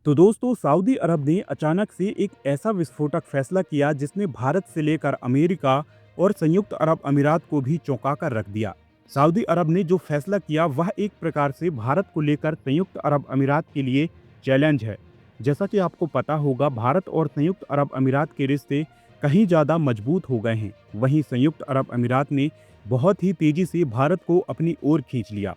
तो दोस्तों, सऊदी अरब ने अचानक से एक ऐसा विस्फोटक फैसला किया जिसने भारत से लेकर अमेरिका और संयुक्त अरब अमीरात को भी चौंका कर रख दिया। सऊदी अरब ने जो फैसला किया वह एक प्रकार से भारत को लेकर संयुक्त अरब अमीरात के लिए चैलेंज है। जैसा कि आपको पता होगा, भारत और संयुक्त अरब अमीरात के रिश्ते कहीं ज़्यादा मजबूत हो गए हैं। वहीं संयुक्त अरब अमीरात ने बहुत ही तेजी से भारत को अपनी ओर खींच लिया।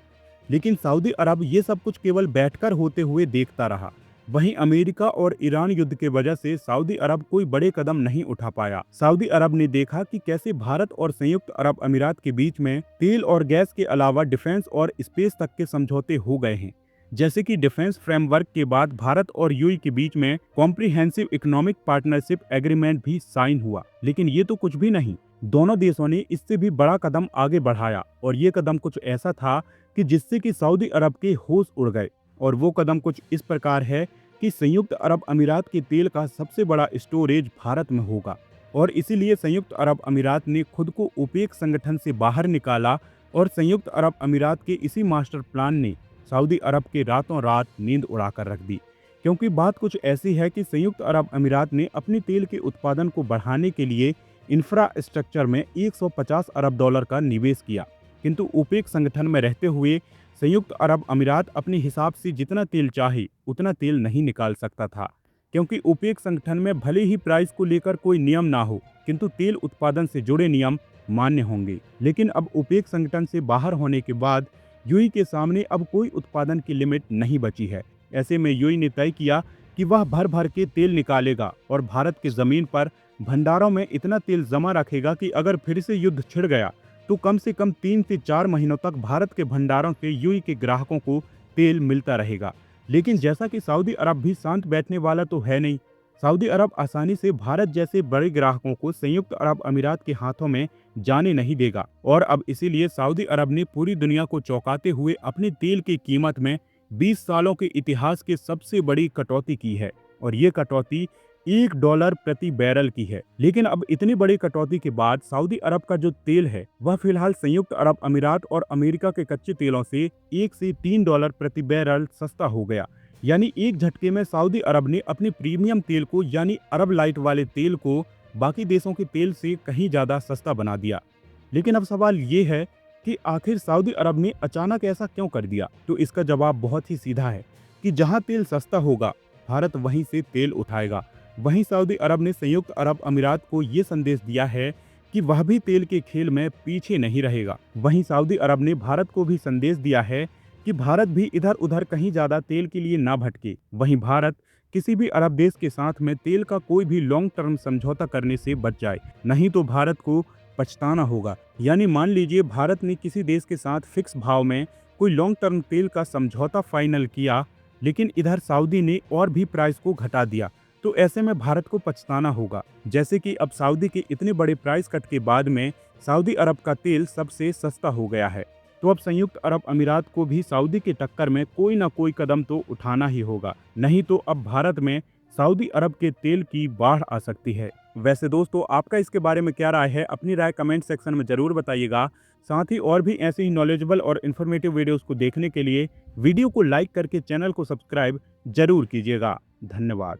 लेकिन सऊदी अरब ये सब कुछ केवल बैठकर होते हुए देखता रहा। वहीं अमेरिका और ईरान युद्ध के वजह से सऊदी अरब कोई बड़े कदम नहीं उठा पाया। सऊदी अरब ने देखा कि कैसे भारत और संयुक्त अरब अमीरात के बीच में तेल और गैस के अलावा डिफेंस और स्पेस तक के समझौते हो गए हैं। जैसे कि डिफेंस फ्रेमवर्क के बाद भारत और यूएई के बीच में कॉम्प्रिहेंसिव इकोनॉमिक पार्टनरशिप एग्रीमेंट भी साइन हुआ। लेकिन ये तो कुछ भी नहीं, दोनों देशों ने इससे भी बड़ा कदम आगे बढ़ाया और ये कदम कुछ ऐसा था कि जिससे कि सऊदी अरब के होश उड़ गए। और वो कदम कुछ इस प्रकार है कि संयुक्त अरब अमीरात के तेल का सबसे बड़ा स्टोरेज भारत में होगा और इसीलिए संयुक्त अरब अमीरात ने खुद को ओपेक संगठन से बाहर निकाला। और संयुक्त अरब अमीरात के इसी मास्टर प्लान ने सऊदी अरब के रातों रात नींद उड़ाकर रख दी। क्योंकि बात कुछ ऐसी है कि संयुक्त अरब अमीरात ने अपनी तेल के उत्पादन को बढ़ाने के लिए इंफ्रास्ट्रक्चर में 150 अरब डॉलर का निवेश किया, किंतु ओपेक संगठन में रहते हुए संयुक्त अरब अमीरात अपने हिसाब से जितना तेल चाहे उतना तेल नहीं निकाल सकता था। क्योंकि ओपेक संगठन में भले ही प्राइस को लेकर कोई नियम ना हो, किंतु तेल उत्पादन से जुड़े नियम मान्य होंगे। लेकिन अब ओपेक संगठन से बाहर होने के बाद यूएई के सामने अब कोई उत्पादन की लिमिट नहीं बची है। ऐसे में यूएई ने तय किया कि वह भर भर के तेल निकालेगा और भारत की जमीन पर भंडारों में इतना तेल जमा रखेगा कि अगर फिर से युद्ध छिड़ गया तो कम से कम 3 से 4 महीनों तक भारत के भंडारों से यूएई के ग्राहकों को तेल मिलता रहेगा। लेकिन जैसा कि सऊदी अरब भी शांत बैठने वाला तो है नहीं, सऊदी अरब आसानी से भारत जैसे बड़े ग्राहकों को संयुक्त अरब अमीरात के हाथों में जाने नहीं देगा। और अब इसीलिए सऊदी अरब ने पूरी दुनिया को चौंकाते हुए अपने तेल की कीमत में 20 सालों के इतिहास की सबसे बड़ी कटौती की है। और ये कटौती $1 प्रति बैरल की है। लेकिन अब इतनी बड़ी कटौती के बाद सऊदी अरब का जो तेल है वह फिलहाल संयुक्त अरब अमीरात और अमेरिका के कच्चे तेलों से $1 से $3 प्रति बैरल सस्ता हो गया। यानी एक झटके में सऊदी अरब ने अपने प्रीमियम तेल को यानी अरब लाइट वाले तेल को बाकी देशों के तेल से कहीं ज्यादा सस्ता बना दिया। लेकिन अब सवाल ये है कि आखिर सऊदी अरब ने अचानक ऐसा क्यों कर दिया। तो इसका जवाब बहुत ही सीधा है कि जहां तेल सस्ता होगा भारत वहीं से तेल उठाएगा। वहीं सऊदी अरब ने संयुक्त अरब अमीरात को ये संदेश दिया है कि वह भी तेल के खेल में पीछे नहीं रहेगा। वहीं सऊदी अरब ने भारत को भी संदेश दिया है कि भारत भी इधर उधर कहीं ज्यादा तेल के लिए ना भटके। वहीं भारत किसी भी अरब देश के साथ में तेल का कोई भी लॉन्ग टर्म समझौता करने से बच जाए, नहीं तो भारत को पछताना होगा। यानी मान लीजिए भारत ने किसी देश के साथ फिक्स भाव में कोई लॉन्ग टर्म तेल का समझौता फाइनल किया, लेकिन इधर सऊदी ने और भी प्राइस को घटा दिया, तो ऐसे में भारत को पछताना होगा। जैसे कि अब सऊदी के इतने बड़े प्राइस कट के बाद में सऊदी अरब का तेल सबसे सस्ता हो गया है। तो अब संयुक्त अरब अमीरात को भी सऊदी के टक्कर में कोई ना कोई कदम तो उठाना ही होगा, नहीं तो अब भारत में सऊदी अरब के तेल की बाढ़ आ सकती है। वैसे दोस्तों, आपका इसके बारे में क्या राय है? अपनी राय कमेंट सेक्शन में जरूर बताइएगा। साथ ही और भी ऐसे ही नॉलेजेबल और इन्फॉर्मेटिव वीडियोस को देखने के लिए वीडियो को लाइक करके चैनल को सब्सक्राइब जरूर कीजिएगा। धन्यवाद।